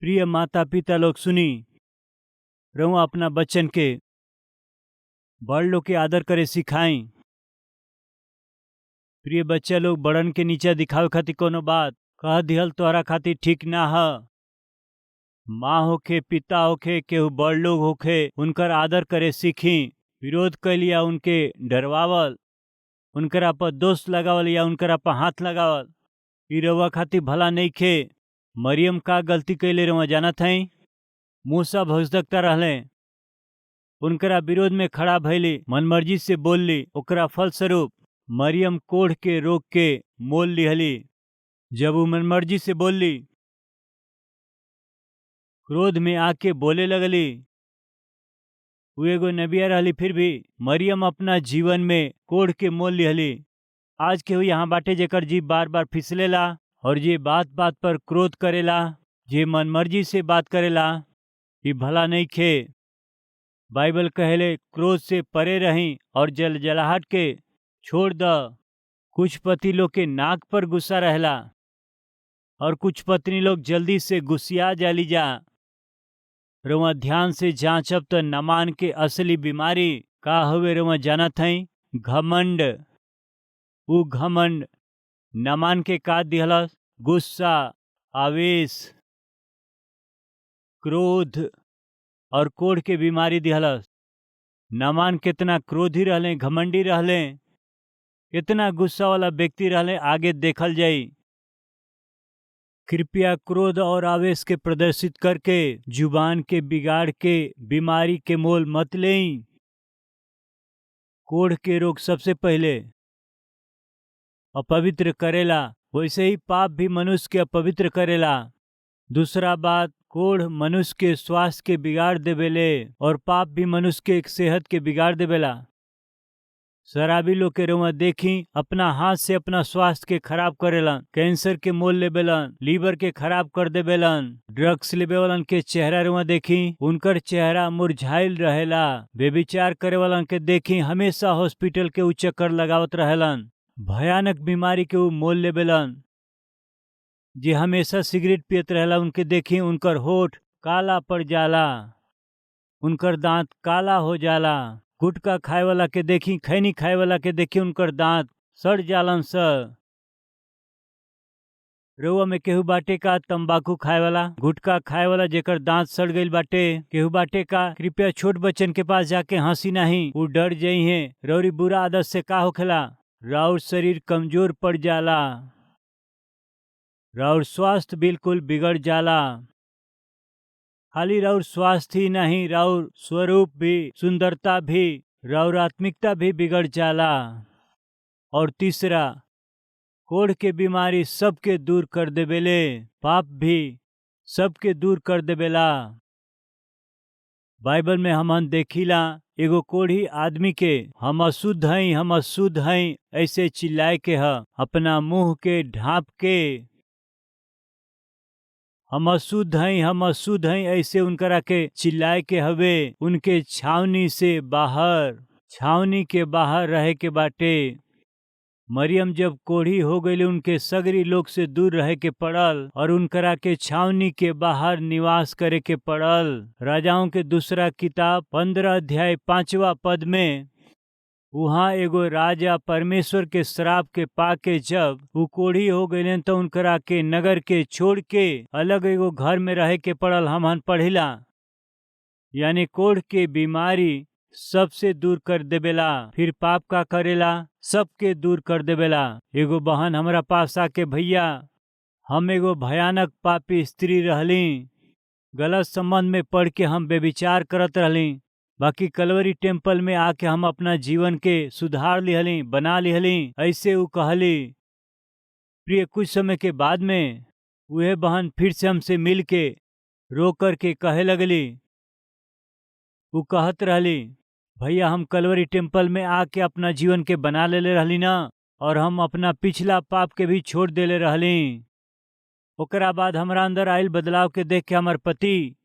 प्रिय माता पिता लोग सुनी, रहुआ अपना बच्चन के बड़ लोग के आदर करे सिखाई। प्रिय बच्चा लोग बड़न के नीचा दिखावे खातिर कोनो बात कह दिहल तोहरा खातिर ठीक ना ह। माँ होखे, पिता होखे, केहू बड़ लोग होखे, उनकर आदर करे सीखी। विरोध कैलिया उनके डरवावल, उनकरा पर दोष लगावल या उनकरा पर हाथ लगावल ई रउआ खातिर भला नइखे। मरियम का गलती कैले रउआ जानत हई? मूसा भविष्यवक्ता रहले, उनकरा विरोध में खड़ा भइली, मनमर्जी से बोलली। ओकरा फलस्वरूप मरियम कोढ़ के रोग के मोल लिहली। जब वो मनमर्जी से बोलली, क्रोध में आके बोले लगली। वो एगो नबिया रहली, फिर भी मरियम अपना जीवन में कोढ़ के मोल लिहली। आज केहू यहाँ बाटे जेकर जीभ बार बार फिसलेला और जे बात बात पर क्रोध करेला, जे मनमर्जी से बात करेला, ये भला नहीं खे। बाइबल कहेले क्रोध से परे रही और जलजलाहट के छोड़ द। कुछ पति लोग के नाक पर गुस्सा रहेला और कुछ पत्नी लोग जल्दी से गुस्सिया जाली जा। रउआ ध्यान से जांचब त नामान के असली बीमारी का हवे रउआ जानत हई? घमंड। उ घमंड नामान के का दिहलस? गुस्सा, आवेश, क्रोध और कोढ़ के बीमारी दिहलस। नामान कितना क्रोधी रहले, घमंडी रहले, कितना गुस्सा वाला व्यक्ति रहले, आगे देखल जाई। कृपया क्रोध और आवेश के प्रदर्शित करके जुबान के बिगाड़ के बीमारी के मोल मत लें। कोढ़ के रोग सबसे पहले अपवित्र करेला, वैसे ही पाप भी मनुष्य के अपवित्र करेला। दूसरा बात, कोढ़ मनुष्य के स्वास्थ्य के बिगाड़ देवेले और पाप भी मनुष्य के सेहत के बिगाड़ देवेला। शराबी लोग के रउआ देखी, अपना हाथ से अपना स्वास्थ्य के खराब करेलन, कैंसर के मोल लेबेलन, लीवर के खराब कर देवेलन। ड्रग्स लेबे वालन के चेहरा रउआ देखी, उनकर चेहरा मुरझाइल रहेला। बेविचार करे वालन के देखी, हमेशा हॉस्पिटल के उ चक्कर लगावत रहेलन। भयानक बीमारी के उ मोल लेबेलन। जे हमेशा सिगरेट पियत रहेला उनके देखी, उनकर होठ काला पड़ जाला, उनकर दांत काला हो जाला। गुटखा खाए वाला के देखी, खैनी खाए वाला के देखी, उनकर दांत सड़ जालन स। रउआ में केहू बाटे का तंबाकू खाए वाला, गुटखा खाए वाला जेकर दांत सड़ गईल बाटे? केहू बाटे का? कृपया छोट बच्चन के पास जाके हंसी नहीं, वो डर जाई हैं। रौरी बुरा आदत से का होखेला? राउर शरीर कमजोर पड़ जाला, राउर स्वास्थ्य बिल्कुल बिगड़ जाला। खाली राउर स्वास्थ्य ही नहीं, राउर स्वरूप भी, सुंदरता भी, राउर आत्मिकता भी बिगड़ जाला। और तीसरा, कोढ़ के बीमारी सबके दूर कर देवेले, पाप भी सबके दूर कर देवेला। बाइबल में हमन देखिला एगो कोढ़ी आदमी के हम अशुद्ध हई, हम अशुद्ध हई ऐसे चिल्लाए के ह, अपना मुंह के ढांप के हम अशुद्ध हई, हम अशुद्ध हई ऐसे उनकरा के चिल्लाए के हवे। उनके छावनी से बाहर, छावनी के बाहर रहे के बाटे। मरियम जब कोढ़ी हो गई, उनके सगरी लोग से दूर रहे के पड़ल और उनकरा के छावनी के बाहर निवास करे के पड़ल। राजाओं के दूसरा किताब 15 अध्याय 5वां पद में वहाँ एगो राजा परमेश्वर के श्राप के पाके जब वो कोढ़ी हो गए तो उनकरा के नगर के छोड़ के अलग एगो घर में रहे के पड़ल। हमन पढ़िला, यानी कोढ़ के बीमारी सबसे दूर कर देवेला। फिर पाप का करेला? सबके दूर कर देवेला। एगो बहन हमरा पास आके, भैया हम एगो भयानक पापी स्त्री रहली, गलत संबंध में पड़ के हम बेविचार करत रहली, बाकी कलवरी टेम्पल में आके हम अपना जीवन के सुधार लिहली, बना लिहली ऐसे उ कहली। प्रिय, कुछ समय के बाद में वह बहन फिर से हमसे मिल के रो कर के कहे लगली, वो कहत रहली, भैया हम कलवरी टेम्पल में आके अपना जीवन के बना लेले रहली ना, और हम अपना पिछला पाप के भी छोड़ देले रहली। ओकरा बाद हमरा अंदर आयल बदलाव के देख के हमार पति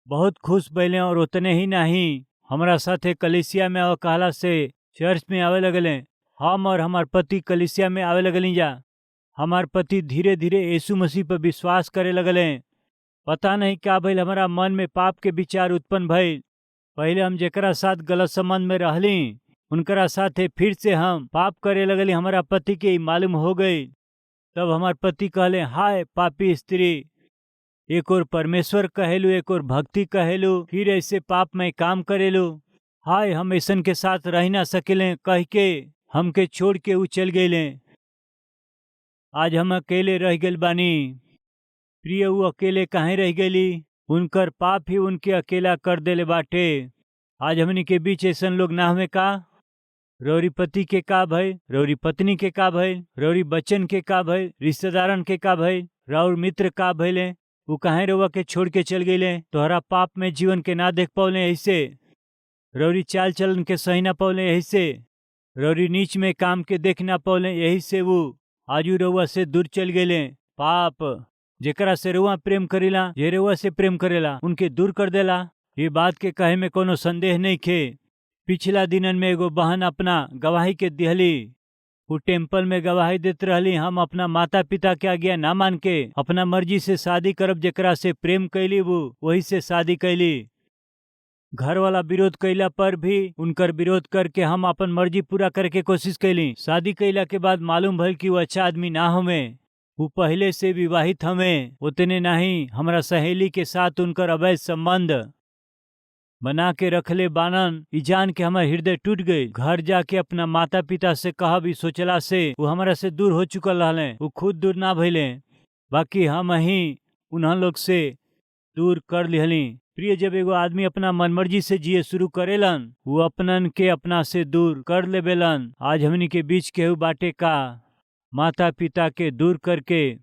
बहुत खुश भइले और उतने ही नहीं, हमरा साथे कलीसिया में कहला से चर्च में आवे लगले। हम और हमार पति कलीसिया में आवे लगली जा। हमार पति धीरे धीरे यीशु मसीह पर विश्वास करे लगले। पता नहीं का भइल, हमारा मन में पाप के विचार उत्पन्न भइल। पहले हम जेकरा साथ गलत संबंध में रहली उनकरा साथे फिर से हम पाप करे लगली। हमारा पति के ई मालूम हो गई। तब हमार पति कहले, हाय पापी स्त्री, एक और परमेश्वर कहेलू, एक और भक्ति कहेलू, फिर ऐसे पाप में काम करेलू। हाय हम ऐसन के साथ रह ना सकेले कह के हमके छोड़ के ऊ चल गईले। आज हम अकेले रह गइल बानी। प्रिय, ऊ अकेले काहे रह गईली? उनकर पाप ही उनके अकेला कर देले बाटे। आज हमनी के बीच ऐसन लोग ना हमें का? रौरी पति के का भय, रौरी पत्नी के का भय, रौरी बच्चन के का भय, रिश्तेदारन के का भय, रौर मित्र का भयले? वो काहे रउआ के छोड़ के चल गईले? तोहरा पाप में जीवन के ना देख पौले ऐसे, रौरी चाल चलन के सही ना पौले ऐसे, रौरी नीच में काम के देख ना पौले, यही से वो आजू रउआ से दूर चल गईले। पाप जेकरा से रउआ प्रेम करेला, जे रउआ से प्रेम करेला उनके दूर कर देला। ये बात के कहे में कोनो संदेह नहीं खे। पिछला दिनन में एगो बहन अपना गवाही के दिहली। वो टेम्पल में गवाही देते रहली, हम अपना माता पिता के आज्ञा ना मान के अपना मर्जी से शादी करब। जेकरा से प्रेम कैली वो वही से शादी कैली। घर वाला विरोध कैला पर भी उनकर विरोध करके हम अपन मर्जी पूरा करके कोशिश कैली। शादी कैला के बाद मालूम भइल कि वो अच्छा आदमी ना हमें। वो पहले से विवाहित हमें। उतने नहीं, हमरा सहेली के साथ उनकर अवैध संबंध बना के रखले बानन। ई जान के हमार हृदय टूट गई। घर जाके अपना माता पिता से कहब ई सोचला से वो हमारा से दूर हो चुकल रहले। वो खुद दूर ना भइले, बाकी हम ही उन्हन लोग से दूर कर लिहली। प्रिय, जब एगो आदमी अपना मनमर्जी से जिए शुरू करेलन, वो अपनन के अपना से दूर कर लेबेलन। आज हमनी के बीच केहू बाटे का? माता पिता के दूर करके,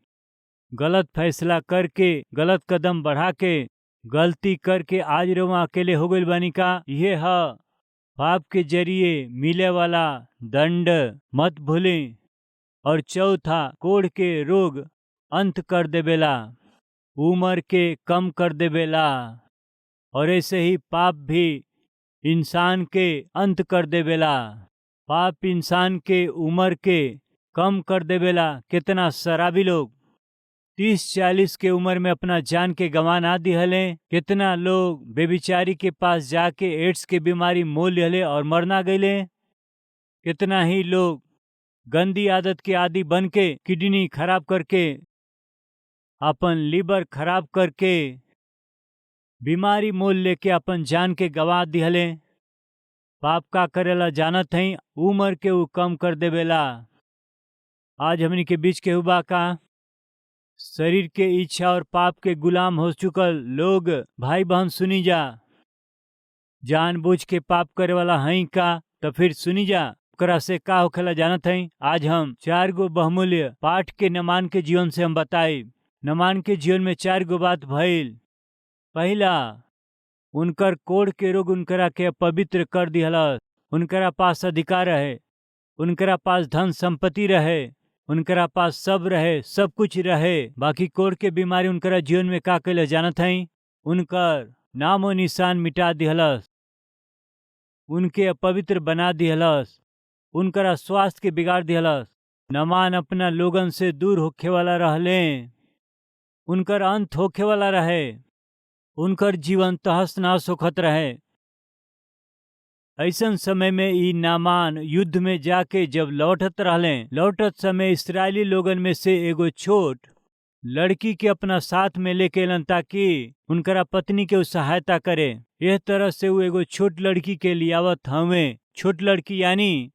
गलत फैसला करके, गलत कदम बढ़ा के, गलती करके आज रउआ अकेले हो गइल बानी का? ये है पाप के जरिए मिले वाला दंड, मत भूलें। और चौथा, कोढ़ के रोग अंत कर देवेला, उम्र के कम कर देवेला। और ऐसे ही पाप भी इंसान के अंत कर देवेला। पाप इंसान के उम्र के कम कर देवेला। कितना शराबी लोग 30-40 के उम्र में अपना जान के गंवा ना दिहले। कितना लोग बेबिचारी के पास जाके एड्स के बीमारी मोल लिहले और मर ना गईले। कितना ही लोग गंदी आदत के आदि बन के किडनी खराब करके, अपन लीवर खराब करके, बीमारी मोल लेके अपन जान के गंवा दिहले। पाप का करेला जानत हई, उम्र के ऊ कम कर देवेला। आज हमनी के बीच के हुआ का? शरीर के इच्छा और पाप के गुलाम हो चुकल लोग भाई बहन सुनी जा। जानबूझ के पाप करे वाला हई का? तो फिर सुनी जा ओकरा से का होखेला जानत हई। आज हम 4 गो बहुमूल्य पाठ के नमान के जीवन से हम बताई। नमान के जीवन में 4 गो बात भइल। पहला, उनकर कोढ़ के रोग उनकरा के पवित्र कर दिहलस। उनकरा पास अधिकार रहे, उनकरा पास धन संपत्ति रहे, उनकरा पास सब रहे, सब कुछ रहे, बाकी कोढ़ के बीमारी उनकरा जीवन में का कैले जानत हई? उनकर नामो निशान मिटा दिहलस, उनके अपवित्र बना दिहलस, उनकरा स्वास्थ्य के बिगाड़ दिहलस। नमान अपना लोगन से दूर होखे वाला रहले, उनकर अंत होखे वाला रहे, उनकर जीवन तहस नहस होखत रहे। ऐसन समय में ई नामान युद्ध में जाके जब लौटत रहले, लौटत समय इस्राएली लोगन में से एगो छोट लड़की के अपना साथ में लेके अलन ताकि उनकरा पत्नी के सहायता करे। यह तरह से वो एगो छोट लड़की के लियावत हमें। छोट लड़की यानी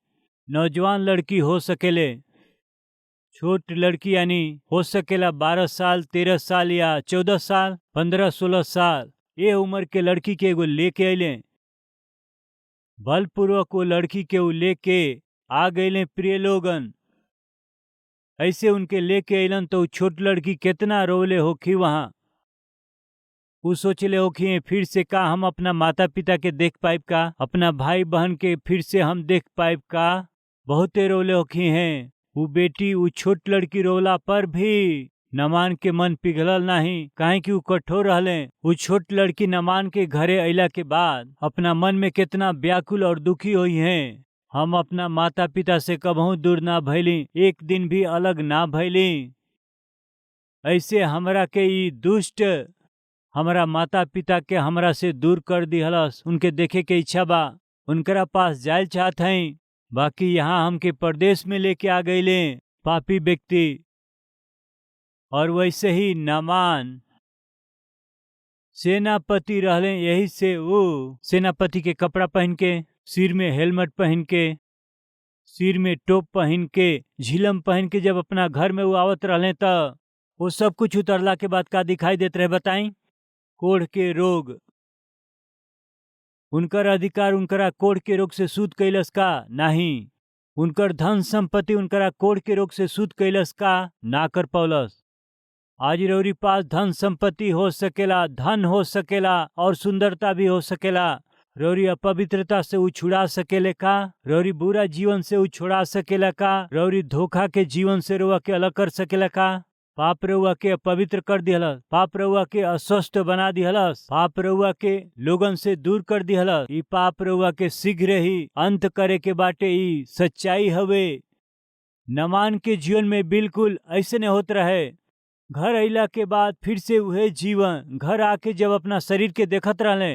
नौजवान लड़की हो सकेले। छोट लड़की यानी हो सकेला 12 साल, 13 साल या 14 साल, 15-16 साल। ये उम्र के लड़की के एगो लेके अले। बलपूर्वक वो लड़की के वो लेके आ गए। प्रिय लोगन, ऐसे उनके लेके अलन तो छोट लड़की कितना रोले होखी। वहां वो सोचले होखी फिर से का हम अपना माता पिता के देख पाइब का, अपना भाई बहन के फिर से हम देख पाइब का। बहुते रोले होखी हैं। वो बेटी वो छोट लड़की रोला पर भी नमान के मन पिघलल नहीं, काहे कि वो कठोर रहले। वो छोट लड़की नमान के घरे अइला के बाद अपना मन में कितना व्याकुल और दुखी हुई हैं। हम अपना माता पिता से कबहू दूर ना भइली, एक दिन भी अलग ना भइली। ऐसे हमरा के ई दुष्ट हमरा माता पिता के हमरा से दूर कर दिहलस। उनके देखे के इच्छा बा, उनकरा पास जायल चाहत हई, बाकी यहाँ हमके परदेश में लेके आ गईले पापी व्यक्ति। और वैसे ही नामान सेनापति रहले, यही से वो सेनापति के कपड़ा पहन के, सिर में हेलमेट पहन के, सिर में टोप पहन के, झिलम पहन के जब अपना घर में वो आवत रहले त वो सब कुछ उतरला के बाद का दिखाई देत रहे बताई? कोढ़ के रोग। उनकर अधिकार उनकरा कोढ़ के रोग से शुद्ध कैलस का? नहीं। उनकर धन संपत्ति उनकरा कोढ़ के रोग से शुद्ध कैलस का? ना कर पौलस। आज रौरी पास धन संपत्ति हो सकेला, धन हो सकेला और सुंदरता भी हो सकेला। रौरी अपवित्रता से उछुड़ा सकेले का? रौरी बुरा जीवन से उछुड़ा सकेला का? रौरी धोखा के जीवन से रउआ के अलग कर सकेला का? पाप रउआ के अपवित्र कर दिहलस, पाप रउआ के अस्वस्थ बना दिहलस, पाप रउआ के लोगन से दूर कर दिहलस। ई पाप रउआ के शीघ्र ही अंत करे के बाटे, ई सच्चाई हवे। नमान के जीवन में बिल्कुल ऐसे न होत रहे। घर अइला के बाद फिर से वह जीवन, घर आके जब अपना शरीर के देखत रहले,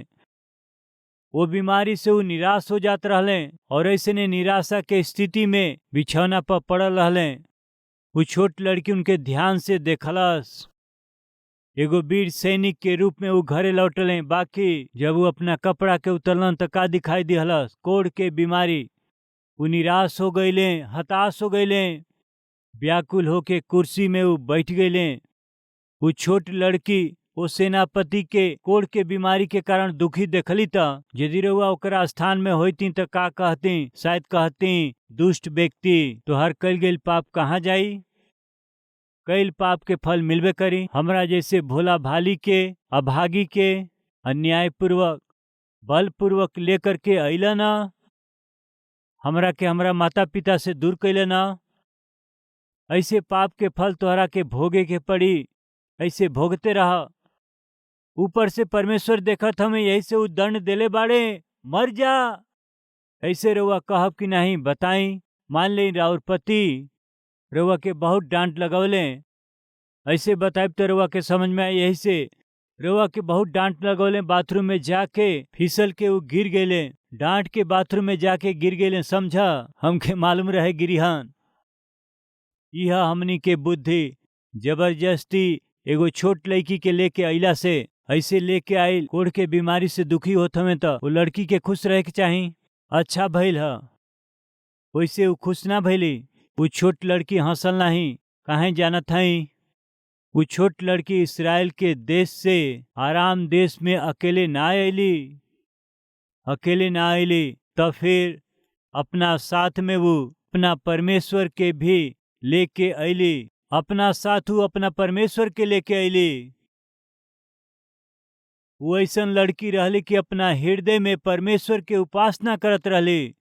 वो बीमारी से वो निराश हो जात रहले और ऐसे ने निराशा के स्थिति में बिछौना पर पड़ल रहले। वो छोट लड़की उनके ध्यान से देखलस। एगो वीर सैनिक के रूप में वो घरे लौटले, बाकी जब वो अपना कपड़ा के उतरलन तो का दिखाई दिहलस? कोढ़ के बीमारी। वो निराश हो गईले, हताश हो गईले, व्याकुल होके कुर्सी में वो बैठ गईले। वो छोट लड़की वो सेनापति के कोढ़ के बीमारी के कारण दुखी देखली त यदि रउआ ओकरा स्थान में होती तो का कहती? शायद कहती, दुष्ट व्यक्ति, तोहर कल गईल पाप कहाँ जाई? कईल पाप के फल मिलबे करी। हमरा जैसे भोला भाली के, अभागी के अन्यायपूर्वक बलपूर्वक लेकर के अइला ना, हमरा के हमरा माता पिता से दूर कैले ना। ऐसे पाप के फल तोहरा के भोगे के पड़ी, ऐसे भोगते रहा। ऊपर से परमेश्वर देखत हमें, यही से वो दंड देले बाड़े, मर जा। ऐसे रउआ कहब कि नहीं? बताई। मान ले राउर पति रउआ के बहुत डांट लगौले, ऐसे बताइब तो रउआ के समझ में आई। यही से रउआ के बहुत डांट लगौले, बाथरूम में जाके फिसल के वो गिर गए, डांट के बाथरूम में जाके गिर गए, समझा? हमके मालूम रहे गिरिहन। यह हमनी के बुद्धि जबरदस्ती एगो छोट लड़की के लेके अइला से, ऐसे लेके आइल कोढ़ के बीमारी से दुखी होत हमें तो वो लड़की के खुश रहे के चाही। अच्छा भइल ह, वैसे वो खुश ना भइली। वो छोट लड़की हंसल नहीं, काहे जानत हई? वो छोट लड़की इस्राएल के देश से आराम देश में अकेले ना अइली, अकेले ना अइली। तो फिर अपना साथ में वो अपना परमेश्वर के भी लेके अइली, अपना साथ वो अपना परमेश्वर के लेके अइली। वो ऐसन लड़की रहली कि अपना हृदय में परमेश्वर के उपासना करत रहली।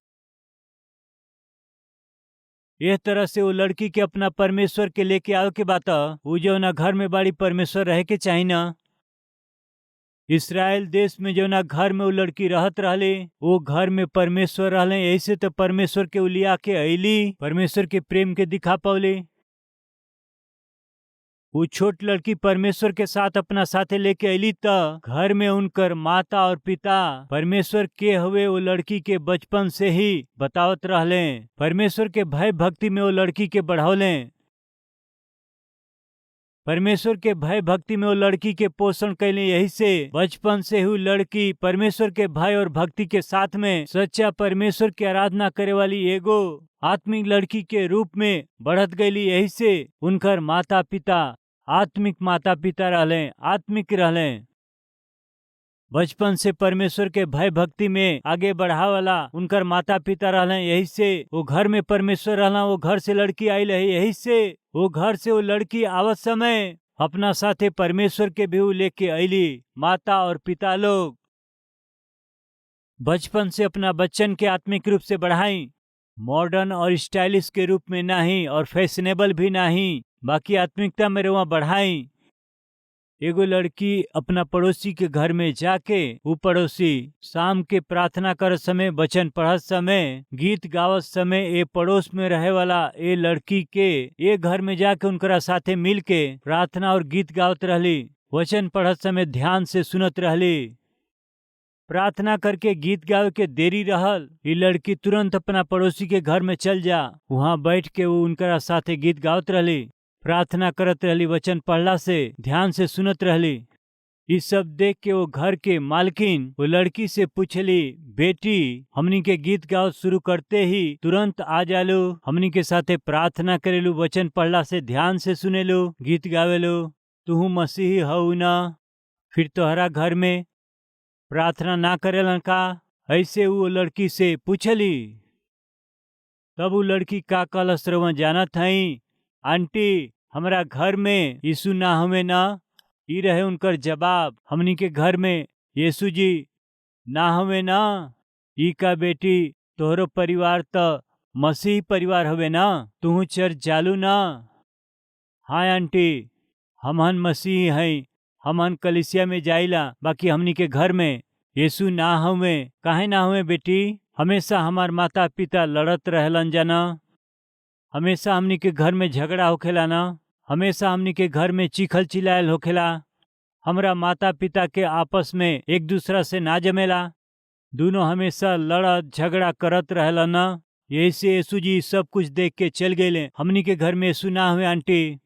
इस तरह से वो लड़की के अपना परमेश्वर के लेके आओ के बात, वो जो ना घर में बाड़ी परमेश्वर रहे के चाहिए ना। इस्राएल देश में जो ना घर में वो लड़की रहत रहले, वो घर में परमेश्वर रहले। ऐसे तो परमेश्वर के उलिया के अइली, परमेश्वर के प्रेम के दिखा पौली। वो छोट लड़की परमेश्वर के साथ अपना साथे लेके अइली त घर में उनकर माता और पिता परमेश्वर के हुए वो लड़की के बचपन से ही बतावत रहले। परमेश्वर के भय भक्ति में वो लड़की के बढ़ौले, परमेश्वर के भय भक्ति में वो लड़की के पोषण कैले। यही से बचपन से ही लड़की परमेश्वर के भय और भक्ति के साथ में सच्चा परमेश्वर की आराधना करे वाली एगो आत्मिक लड़की के रूप में बढ़त गईली। यही से उनकर माता पिता आत्मिक माता पिता रहले, आत्मिक रहले। बचपन से परमेश्वर के भय भक्ति में आगे बढ़ावाला उनकर माता पिता रहले। यही से वो घर में परमेश्वर रहला, वो घर से लड़की आई रही। यही से वो घर से वो लड़की आवत समय अपना साथे परमेश्वर के भी लेके अइली। माता और पिता लोग बचपन से अपना बच्चन के आत्मिक रूप से बढ़ाई, मॉडर्न और स्टाइलिश के रूप में नहीं और फैशनेबल भी नहीं, बाकी आत्मिकता में रुआ बढ़ाई। एगो लड़की अपना पड़ोसी के घर में जाके उ पड़ोसी शाम के प्रार्थना करत समय, वचन पढ़त समय, गीत गावत समय ए पड़ोस में रहे वाला ए लड़की के ए घर में जाके उनकरा साथे मिल के प्रार्थना और गीत गावत रहली, वचन पढ़त समय ध्यान से सुनत रहली। प्रार्थना करके गीत गावे के देरी रहल, ये लड़की तुरंत अपना पड़ोसी के घर में चल जा, वहां बैठ के वो उनकरा साथे गीत गावत रहली, प्रार्थना करत रहली, वचन पढ़ला से ध्यान से सुनत रहली। ये सब देख के वो घर के मालकिन वो लड़की से पूछली, बेटी हमनी के गीत गाओ शुरू करते ही तुरंत आ जालू, हमनी के साथे प्रार्थना करेलू, वचन पढ़ला से ध्यान से सुनेलू, गीत गावेलू, तू मसीही हऊ ना, फिर तोहरा घर में प्रार्थना ना करेलन का? ऐसे वो लड़की से पूछली। तब वो लड़की का कहलस रउआ जानत हई आंटी, हमरा घर में यीशु ना हमें ना। ई रहे उनकर जवाब, हमनी के घर में यीशु जी ना हमें ना। ई का बेटी तोहरो परिवार तो मसीही परिवार हवे ना, तू चर्च जालू ना? हाँ आंटी, हमहन मसीही हई, हमहन कलीसिया में जाइला, बाकी हमनी के घर में यीशु ना हवे। काहे ना हवे बेटी? हमेशा हमार माता पिता लड़त रहलन जाना, हमेशा हमनी के घर में झगड़ा होखेला ना, हमेशा हमनी के घर में चीखल चिल्लायल होखेला, हमरा माता पिता के आपस में एक दूसरा से ना जमेला, दोनों हमेशा लड़त झगड़ा करत रहला ना। यही से यीशु जी सब कुछ देख के चल गए, हमनी के घर में यीशु ना हुए। आंटी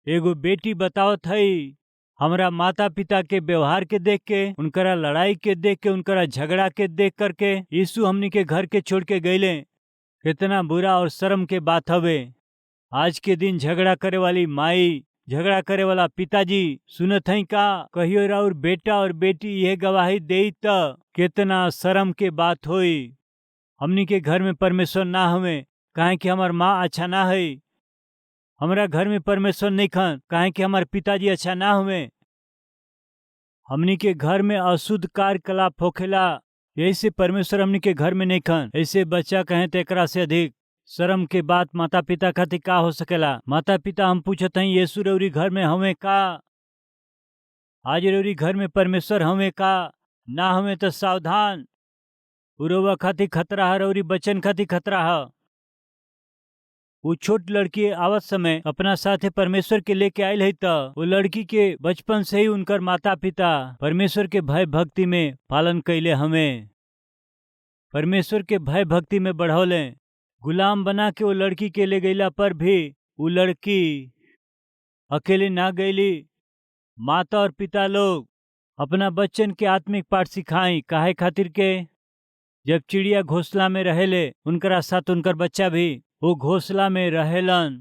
एगो बेटी बतावत हई, हमरा माता पिता के व्यवहार के देख के, उनकरा लड़ाई के देख के, उनकरा झगड़ा के देख करके यीशु हमनी के घर के छोड़ के गईले। कितना बुरा और शर्म के बात हवे। आज के दिन झगड़ा करे वाली माई, झगड़ा करे वाला पिताजी सुनत हई का? कहियो राउर बेटा और बेटी यह गवाही देई त कितना शर्म के बात होई। हमनी के घर में परमेश्वर ना हवे, काहे कि हमार माँ अच्छा ना है। हमरा घर में परमेश्वर नहीं खन, काहे कि हमार पिताजी अच्छा ना हुए। हमनी के घर में अशुद्ध कार्यकलाप होखेला, यही से परमेश्वर हमनी के घर में नहीं खन। ऐसे बच्चा कहें तो एकरा से अधिक शर्म के बात माता पिता खातिर का हो सकेला? माता पिता हम पूछत हई, यीशु रउरी घर में हवे का? आज रउरी घर में परमेश्वर हवे का? ना हवे तो सावधान, उरोवा खातिर खतरा है, रउरी बच्चन खातिर खतरा है। वो छोट लड़की आवत समय अपना साथे परमेश्वर के लेके आयल है, त वो लड़की के बचपन से ही उनकर माता पिता परमेश्वर के भय भक्ति में पालन कैले, हमें परमेश्वर के भय भक्ति में बढ़ौले। गुलाम बना के वो लड़की के ले गईला पर भी वो लड़की अकेले ना गईली। माता और पिता लोग अपना बच्चन के आत्मिक पाठ सिखाई, काहे खातिर के जब चिड़िया घोंसला में रहेले, उनकरा साथ उनकर बच्चा भी वो घोंसला में रहेलन।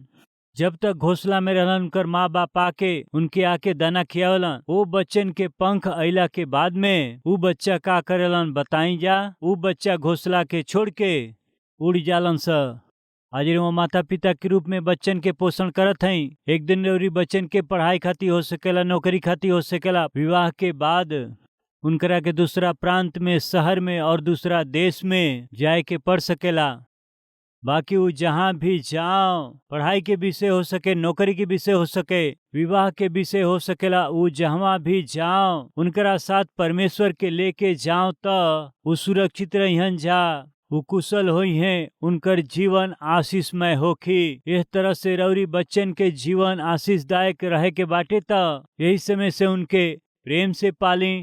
जब तक घोंसला में रहलन, उनकर माँ बाप आके उनके आके दाना खियावलन। वो बच्चन के पंख अइला के बाद में वो बच्चा का करेलन बताई जा? वो बच्चा घोंसला के छोड़ के उड़ जालन स। आज वो माता पिता के रूप में बच्चन के पोषण करत हई। एक दिन रउरी बच्चन के पढ़ाई खातिर हो सकेला, नौकरी खातिर हो सकेला, विवाह के बाद उनकरा के दूसरा प्रांत में, शहर में और दूसरा देश में जाए के पड़ सकेला। बाकी वो जहाँ भी जाओ, पढ़ाई के विषय हो सके, नौकरी के विषय हो सके, विवाह के विषय हो सकेला, वो जहाँ भी जाओ उनकरा साथ परमेश्वर के लेके जाओ तो वो सुरक्षित रहिहन जा, वो कुशल होई हैं, उनकर जीवन आशीषमय होखी। इस तरह से रउरी बच्चन के जीवन आशीषदायक रहे के बाटे तो यही समय से उनके प्रेम से पाली,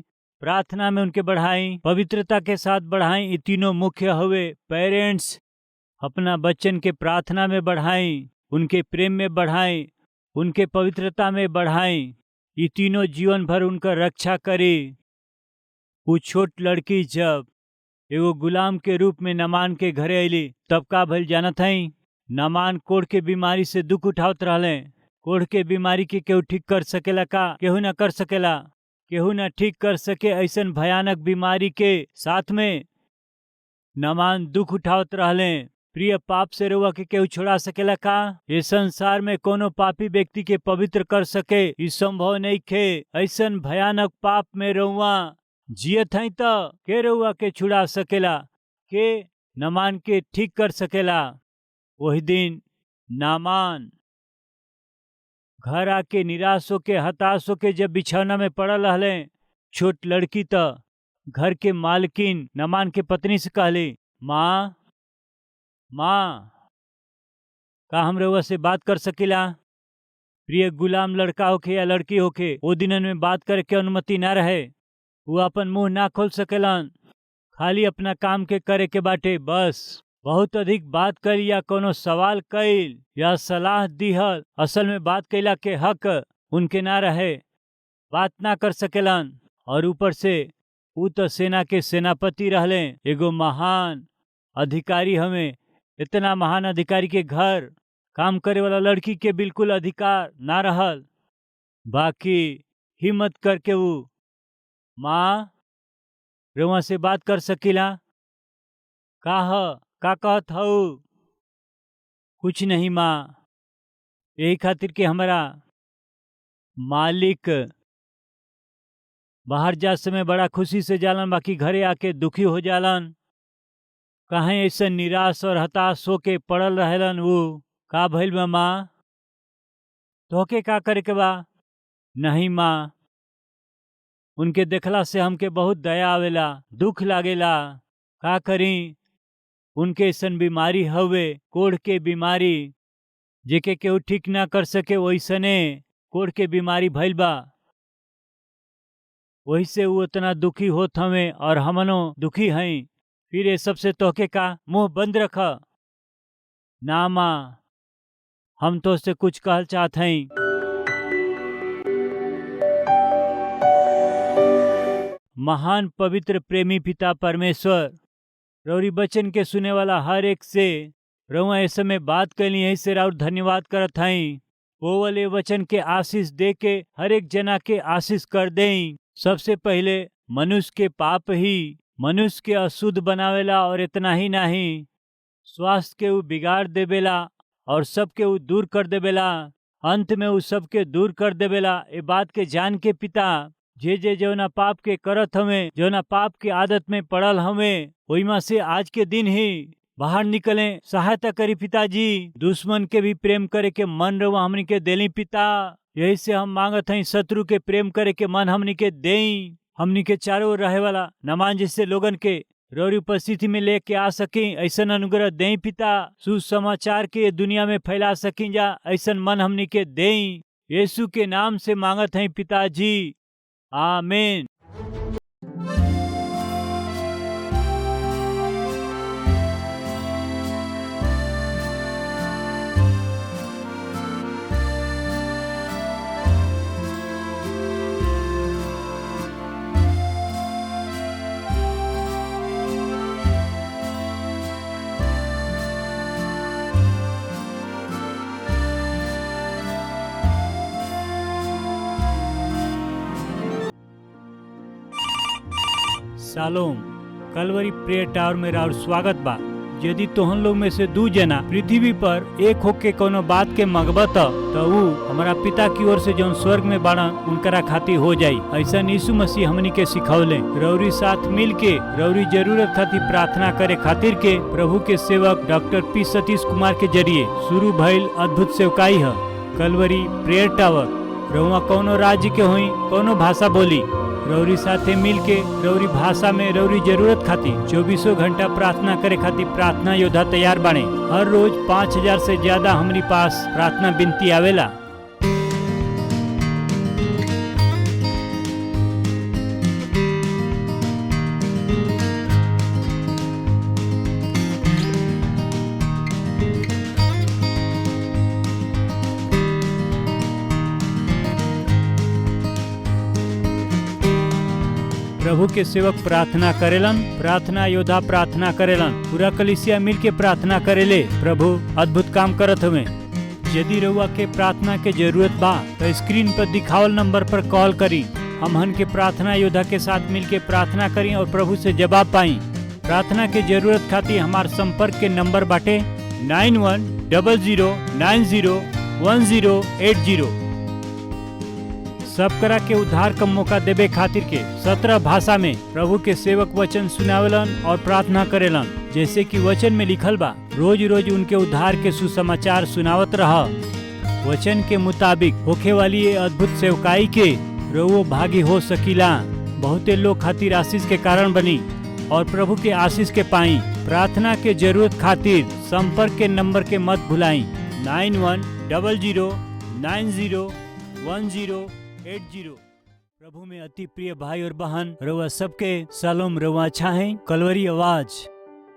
प्रार्थना में उनके बढ़ाई, पवित्रता के साथ बढ़ाई। ये तीनों मुख्य हुए। पेरेंट्स अपना बच्चन के प्रार्थना में बढ़ाई, उनके प्रेम में बढ़ाई, उनके पवित्रता में बढ़ाई। ये तीनों जीवन भर उनका रक्षा करी। वो छोट लड़की जब एगो गुलाम के रूप में नामान के घरे अली, तब का भइल जानत हई? नामान कोढ़ के बीमारी से दुख उठावत रहले। कोढ़ के बीमारी के केहू ठीक कर सकेला का? केहू ना कर सकेला। केहू ना ठीक कर सके ऐसन भयानक बीमारी के साथ में नामान दुख उठावत रहले। प्रिय पाप से रउआ के केहू छोड़ा सकेला का? ये संसार में कोनो पापी व्यक्ति के पवित्र कर सके ई संभव नहीं खे। ऐसन भयानक पाप में रउआ जियत हई तो के रउआ के छुड़ा सकेला? के नामान के ठीक कर सकेला? वही दिन नामान घर आके निराश होके हताश होके जब बिछौना में पड़ल रहले, छोट लड़की त घर के मालकिन नमान के पत्नी से कहली, माँ माँ, का हम रउआ से बात कर सकीला? प्रिय गुलाम लड़का होके या लड़की होके, वो दिनन में बात करे के अनुमति ना रहे। वो अपन मुंह ना खोल सकेलन, खाली अपना काम के करे के बाटे बस। बहुत अधिक बात कइल या कोनो सवाल कइल या सलाह दिहल असल में बात कइला के हक उनके ना रहे, बात ना कर सकेलन। और ऊपर से ऊ तो सेना के सेनापति रहले, एगो महान अधिकारी हमें। इतना महान अधिकारी के घर काम करे वाला लड़की के बिल्कुल अधिकार ना रहल। बाकी हिम्मत करके वो, माँ रउआ से बात कर सकीला? का कहत हऊ? कुछ नहीं माँ, यही खातिर के हमारा मालिक बाहर जा समय बड़ा खुशी से जालन, बाकी घरे आके दुखी हो जालन। कहीं ऐसे निराश और हताश होके पड़ल रहेलन। वो का भइल बा माँ? तोहके का करे के बा? नहीं माँ, उनके देखला से हमके बहुत दया आवेला, दुख लागेला। का करी, उनके ऐसन बीमारी हवे, कोढ़ के बीमारी, जेके केहू ठीक ना कर सके वैसने कोढ़ के बीमारी भइल बा। वही से वो उतना दुखी होत हमें और हमनो दुखी हैं। फिर ये सबसे तोहके का मुंह बंद रख। ना माँ, हम तो से कुछ कहल चाहत हैं। महान पवित्र प्रेमी पिता परमेश्वर, रौरी बचन के सुने वाला हर एक से रउआ ऐसे में बात कैली, यही से राउर धन्यवाद करत हई। वो वाले वचन के आशीष दे के हर एक जना के आशीष कर दें। सबसे पहले मनुष्य के पाप ही मनुष्य के अशुद्ध बनावेला, और इतना ही नहीं, स्वास्थ्य के वो बिगाड़ देवेला और सबके वो दूर कर देवेला। अंत में वो सबके दूर कर देवेला। ये बात के जान के पिता, जे जौना पाप के करत हमें, जौना पाप की आदत में पड़ल हमें, वही से आज के दिन ही बाहर निकले, सहायता करी पिताजी। दुश्मन के भी प्रेम करे के मन रवा हमनी के देली पिता। यही से हम मांगत हई, शत्रु के प्रेम करे के मन हमनी के देई। हमनी के चारों ओर रहे वाला नमान जिससे लोगन के रौरी उपस्थिति में लेके आ सकी, ऐसन अनुग्रह देई पिता। सुसमाचार के दुनिया में फैला सकी जा, ऐसन मन हमनी के देई। यीशु के नाम से मांगत हई पिताजी, आमीन। शालोम, कलवरी प्रेयर टावर में राउर स्वागत बा। यदि तोहन लोग में से 2 जना पृथ्वी पर एक होके कोनो बात के मंगबत तो ऊ हमारा पिता की ओर से जौन स्वर्ग में बाड़ा उनकरा खातिर हो जाई। ऐसा यीशु मसीह हमनी के सिखौले। रौरी साथ मिल के रौरी जरूरत खातिर प्रार्थना करे खातिर के प्रभु के सेवक डॉक्टर पी सतीश कुमार के जरिए शुरू भइल अद्भुत सेवकाई है। कलवरी प्रेयर टावर रउआ कौनो राज्य के होई, कौनो भाषा बोली, रौरी साथे मिल के रौरी भाषा में रौरी जरूरत खातिर 24 घंटा प्रार्थना करे खातिर प्रार्थना योद्धा तैयार बाणे। हर रोज 5000 से ज्यादा हमारी पास प्रार्थना विनती आवेला। प्रभु के सेवक प्रार्थना करेलन, प्रार्थना योद्धा प्रार्थना करेलन, पूरा कलीसिया मिल के प्रार्थना करेले। प्रभु अद्भुत काम करत हमें। यदि रउआ के प्रार्थना के जरूरत बा तो स्क्रीन पर दिखावल नंबर पर कॉल करी। हमहन के प्रार्थना योद्धा के साथ मिल के प्रार्थना करी और प्रभु से जवाब पाई। प्रार्थना के जरूरत खातिर हमार संपर्क के नंबर बाटे 9100901080। सब करा के उद्धार का मौका देवे खातिर के 17 भाषा में प्रभु के सेवक वचन सुनावेलन और प्रार्थना करेलन। जैसे कि वचन में लिखल बा, रोज रोज उनके उद्धार के सुसमाचार सुनावत रह। वचन के मुताबिक होखे वाली ये अद्भुत सेवकाई के रउओ भागी हो सकीला। बहुते लोग खातिर आशीष के कारण बनी और प्रभु के आशीष के पाई। प्रार्थना के जरूरत खातिर संपर्क के नंबर के मत भुलाई 9100901080। प्रभु में अति प्रिय भाई और बहन, रउआ सबके सलाम। रउआ अच्छा है। कलवरी आवाज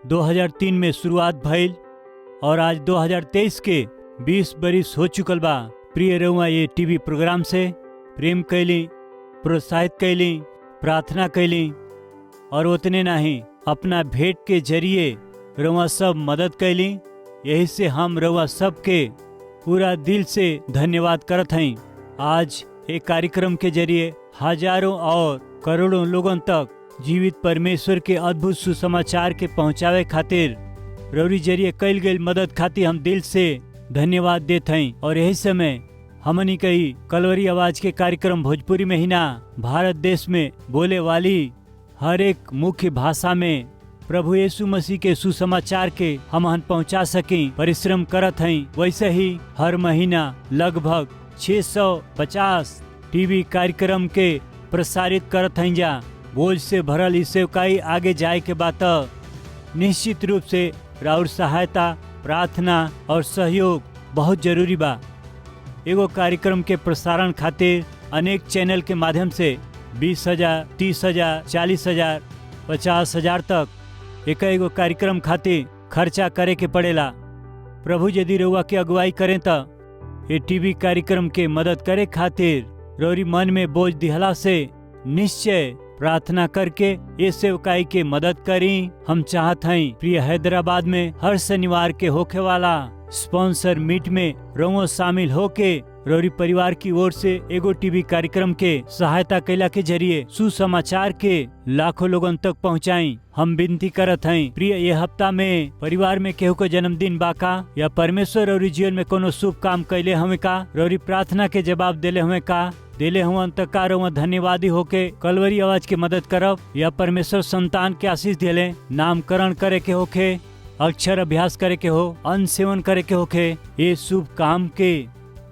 2003 में शुरुआत भइल और आज 2023 के 20 बरिस हो चुकल बा। प्रिय रउआ ये टीवी प्रोग्राम से प्रेम कैली, प्रोत्साहित कैली, प्रार्थना कैली और उतने नहीं अपना भेंट के जरिए रउआ सब मदद कैली। यही से हम रउआ सबके पूरा दिल से धन्यवाद करत हई। आज एक कार्यक्रम के जरिए हजारों और करोड़ों लोगों तक जीवित परमेश्वर के अद्भुत सुसमाचार के पहुंचावे खातिर रउरी जरिए कैल गई मदद खातिर हम दिल से धन्यवाद देते हैं। और यही समय हमनी कही कलवरी आवाज के कार्यक्रम भोजपुरी में ही ना, भारत देश में बोले वाली हर एक मुख्य भाषा में प्रभु यीशु मसीह के सुसमाचार के हम पहुंचा सकें परिश्रम करत हैं। वैसे ही हर महीना लगभग 650 टीवी कार्यक्रम के प्रसारित करत हैं। जा बोझ से भरल इस सेवकाई आगे जाए के बात निश्चित रूप से राउर सहायता, प्रार्थना और सहयोग बहुत जरूरी बा। एगो कार्यक्रम के प्रसारण खातिर अनेक चैनल के माध्यम से 20,000, 30,000, 40,000, 50,000 तक एगो कार्यक्रम खातिर खर्चा करे के पड़ेला। प्रभु यदि रउआ के अगुवाई करें तो ये टीवी कार्यक्रम के मदद करे खातिर रउरी मन में बोझ दिहला से निश्चय प्रार्थना करके ये सेवकाई के मदद करी। हम चाहत हैं प्रिय हैदराबाद में हर शनिवार के होखे वाला स्पॉन्सर मीट में रउआ शामिल होके रउरी परिवार की ओर से एगो टीवी कार्यक्रम के सहायता कैला के जरिए सुसमाचार के लाखों लोगों तक पहुंचाई। हम विनती करत हैं प्रिय ये हफ्ता में परिवार में केहू को जन्मदिन बाका या परमेश्वर रउरी जीवन में कोनो शुभ काम कैले हमें का, रउरी प्रार्थना के जवाब देले हमें का, देले हुआ का रउआ धन्यवादी होके कलवरी आवाज के मदद करब या परमेश्वर संतान के आशीष देले, नामकरण करे के होके, अक्षर अभ्यास करे के हो, अन्न सेवन करे के होके, ये शुभ काम के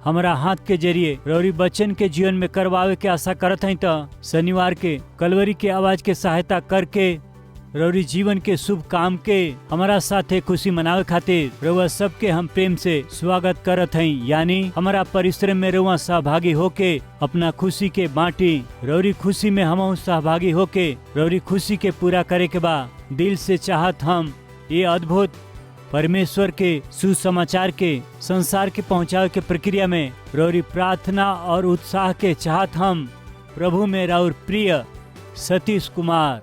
हमारा हाथ के जरिए रउरी बच्चन के जीवन में करवावे के आशा करत हैं। तो शनिवार के कलवरी के आवाज के सहायता करके रउरी जीवन के शुभ काम के हमारा साथे खुशी मनावे खातिर रउआ सबके हम प्रेम से स्वागत करत हैं। यानी हमारा परिश्रम में रउआ सहभागी होके अपना खुशी के बांटी, रउरी खुशी में हम सहभागी होके रउरी खुशी के पूरा करे के बा। दिल से चाहत हम ये अद्भुत परमेश्वर के सुसमाचार के संसार के पहुंचावे के प्रक्रिया में रउरी प्रार्थना और उत्साह के चाहत हम प्रभु में राउर प्रिय सतीश कुमार।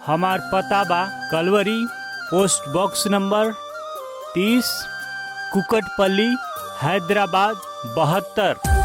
हमार पता बा Calvary post box number 30 Kukatpally Hyderabad 72।